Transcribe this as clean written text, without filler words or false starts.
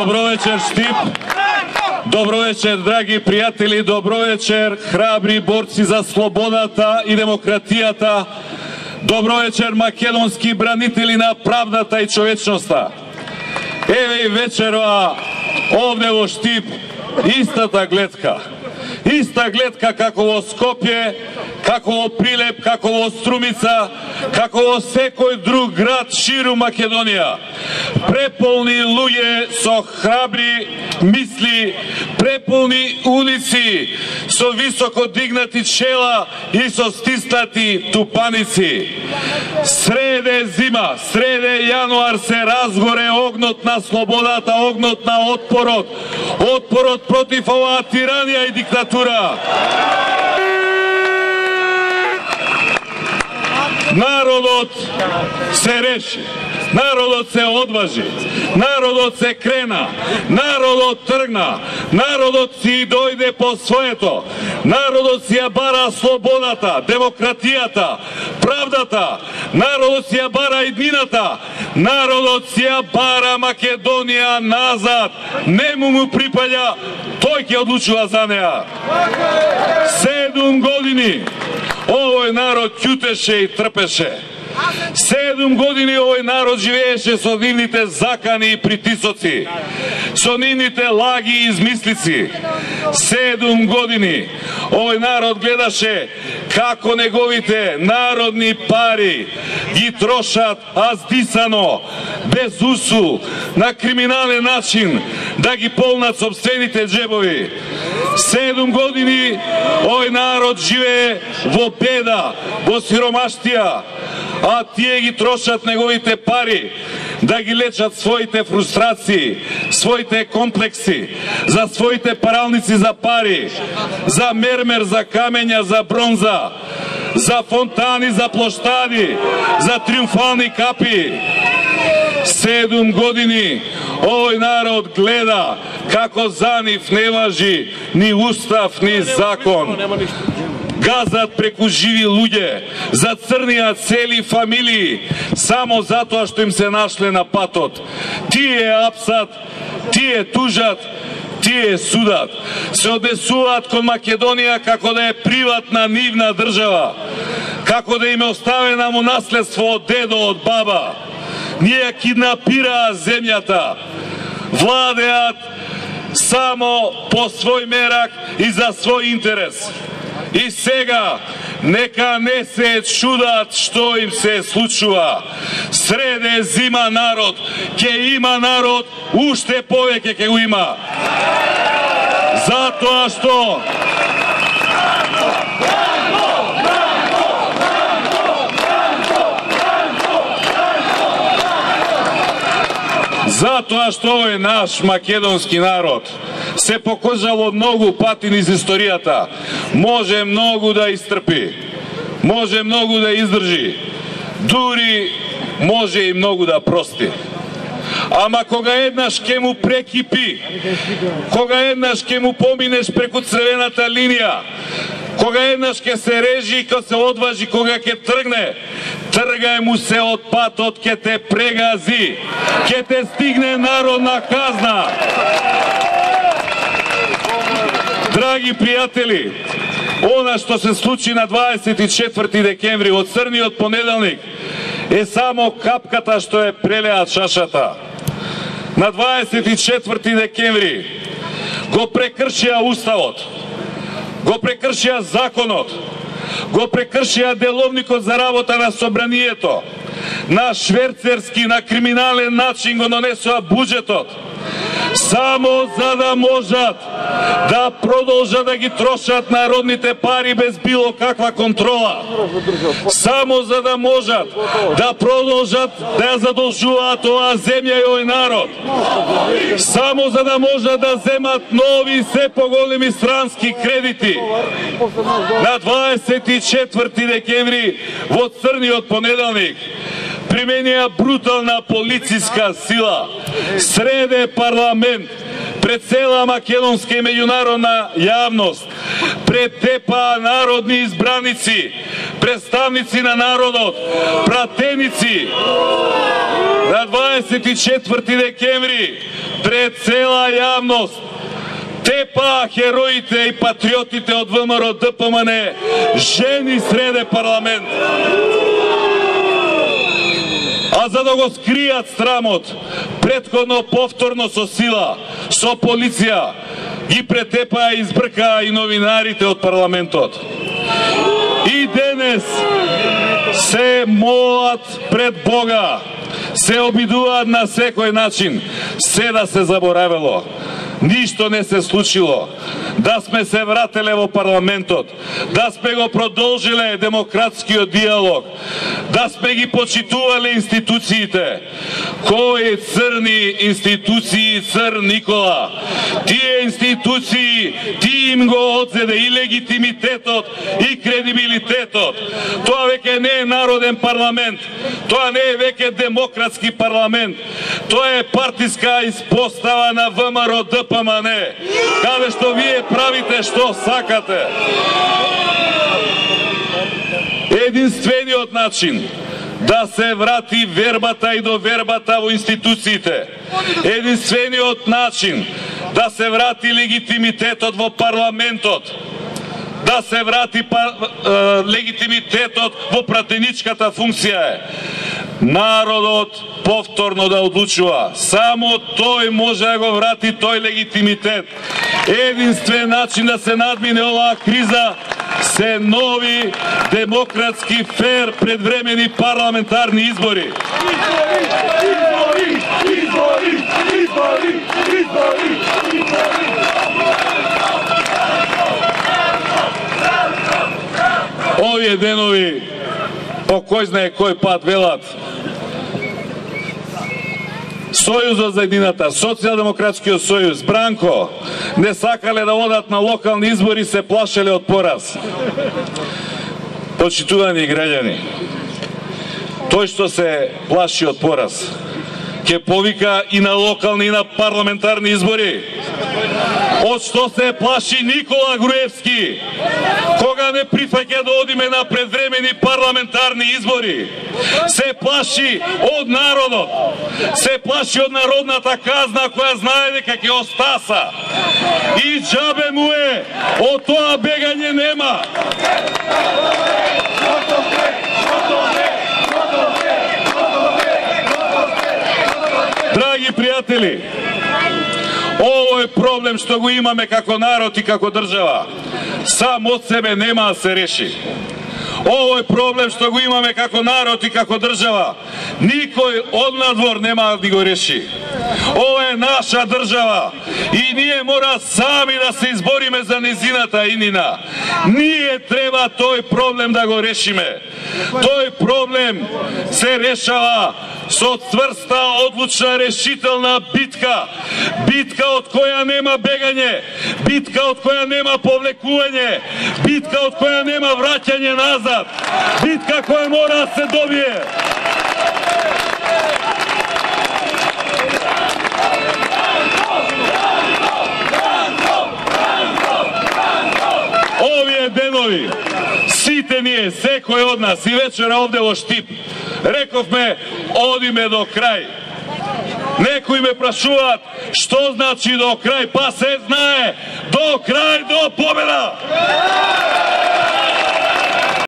Dobro večer, Štip. Dobro večer, драги пријатели. Добро вечер, храбри борци за слободата и демократијата. Добро вечер, македонски бранители на правдата и човечноста. Еве и вечерва овде во Štip истата гледка. Иста гледка како во Скопје, како во Прилеп, како во Струмица, како во секој друг град ширум Македонија. Преполни луѓе со храбри мисли, преполни улици со високо дигнати чела и со стиснати тупаници. Среде зима, среде јануар се разгоре огнот на слободата, огнот на отпорот, отпорот против оваа тиранија и диктатура. Народот се реши, народот се одважи, народот се крена, народот тргна, народот си дојде по своето, народот си ја бара слободата, демократијата, правдата, народот си ја бара иднината, народот си ја бара Македонија назад, нему му припаѓа, тој ќе одлучува за неа. 7 години овој народ ќутеше и трпеше. 7 години овој народ живееше со нивните закани и притисоци, со нивните лаги и измислици. 7 години овој народ гледаше како неговите народни пари ги трошат аздисано, без усул, на криминален начин да ги полнат сопствените джебови. 7 години овој народ живее во беда, во сиромаштија, а тие ги трошат неговите пари да ги лечат своите фрустрации, своите комплекси, за своите паралници за пари, за мермер, за камења, за бронза, за фонтани, за плоштади, за триумфални капи. 7 години овој народ гледа како за нив не важи ни устав, ни закон. Газат преку живи луѓе, зацрнија цели фамилии, само затоа што им се нашле на патот. Тие апсат, тие тужат, тие судат. Се однесуваат кон Македонија како да е приватна нивна држава, како да им е оставена му наследство од дедо, од баба. Ние киднапираа земјата, владеат само по свој мерак и за свој интерес. И сега, нека не се чудат што им се случува. Среде зима народ, ќе има народ, уште повеќе ќе го има. Затоа што овој наш македонски народ се покажало многу пати низ историјата. Може многу да истрпи, може многу да издржи, дури може и многу да прости. Ама кога еднаш ќе му прекипи, кога еднаш ќе му поминеш преку црвената линија, кога еднаш ќе се режи, кога се одважи, кога ќе тргне, тргај му се од патот, ќе те прегази, ќе те стигне народна казна. Драги пријатели, она што се случи на 24 декември од црниот понеделник е само капката што е прелеа чашата. На 24 декември го прекршија уставот, го прекршија законот, го прекршија деловникот за работа на собранието, на шверцерски, на криминален начин го донесоа буџетот, само за да можат да продолжат да ги трошат народните пари без било каква контрола, само за да можат да продолжат да ја задолжуваат оваа земја и овој народ, само за да можат да земат нови се поголеми странски кредити. На 24 декември во црниот понеделник применија брутална полициска сила, среде парламент, пред цела македонска и меѓународна јавност, пред ТПА народни избраници, представници на народот, пратеници. На 24 декември пред цела јавност, тепа хероите и патриотите од ВМРО ДПМН жени среде парламент. А за да го скријат срамот, претходно повторно со сила, со полиција, ги претепаа и избркаа и новинарите од парламентот. И денес се молат пред Бога, се обидуваат на секој начин, се да се заборавело. Ништо не се случило. Да сме се врателе во парламентот, да сме го продолжиле демократскиот диалог, да сме ги почитувале институциите. Кои црни институции цр Никола? Тие институции, ти им го одзеде и легитимитетот и кредибилитетот. Тоа веќе не е народен парламент, тоа не е веќе демократски парламент, тоа е партиска испостава на ВМРО ДПМН, каде што вие правите што сакате. Единствениот начин да се врати вербата и довербата во институциите, единствениот начин да се врати легитимитетот во парламентот, да се врати легитимитетот во пратеничката функција е народот повторно да одлучува. Само тој може да го врати тој легитимитет. Единствен начин да се надмине оваа криза се нови, демократски, фер, предвремени парламентарни избори. Овие денови, по кој знае кој пат велат, Сојузот за едината, Социјалдемократскиот сојуз, Бранко, не сакале да одат на локални избори, се плашеле од пораз. Почитувани граѓани, тој што се плаши од пораз, ќе повика и на локални и на парламентарни избори. Од што се плаши Никола Груевски, кога не прифаќа да одиме на предвремени парламентарни избори. Се плаши од народот, се плаши од народната казна која знае дека ќе остаса. И џабе му е, од тоа бегање нема. Драги пријатели, овој проблем што го имаме како народ и како држава, сам од себе нема да се реши. Овој проблем што го имаме како народ и како држава, никој од надвор нема да го реши. Ова е наша држава и ние мора сами да се избориме за незината инина. Ние треба тој проблем да го решиме. Тој проблем се решава со цврста, одлучна, решителна битка. Битка од која нема бегање, битка од која нема повлекување, битка од која нема враќање назад, битка која мора да се добие. Овие денови, сите ние, секој од нас и вечера овде во Штип, рековме, одиме до крај. Некои ме прашуваат, што значи до крај? Па се знае, до крај, до победа!